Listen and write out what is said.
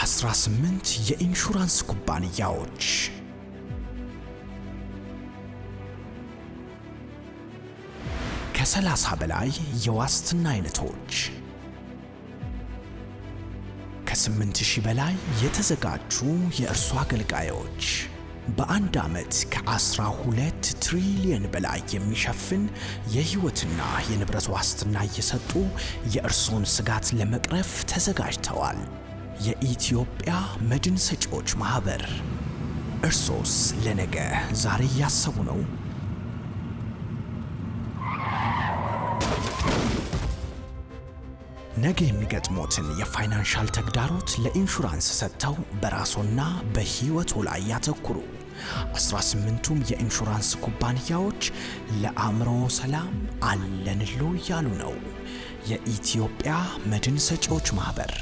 18 የኢንሹራንስ ኩባንያዎች ከ30 በላይ የዋስትና አይነቶች ከ8000 በላይ የተዘጋጁ የእርሱ አገልጋዮች በአንድ ዓመት ከ12 ትሪሊየን በላይ የሚሸፍን የሕይወትና የንብረት ዋስትና እየሰጡ የእርሶን ስጋት ለመቅረፍ ተዘጋጅተዋል። የኢትዮጵያ መድን ሰጪዎች ማህበር። እርሶስ ለነገ ዛሬ ያሰቡ ነው? ነገ የሚገጥሞትን የፋይናንሻል ተግዳሮት ለኢንሹራንስ ሰጥተው በራስዎና በሕይወቶ ላይ ያተኩሩ። 18ቱም የኢንሹራንስ ኩባንያዎች ለአእምሮ ሰላም አለንሎ እያሉ ነው። የኢትዮጵያ መድን ሰጪዎች ማህበር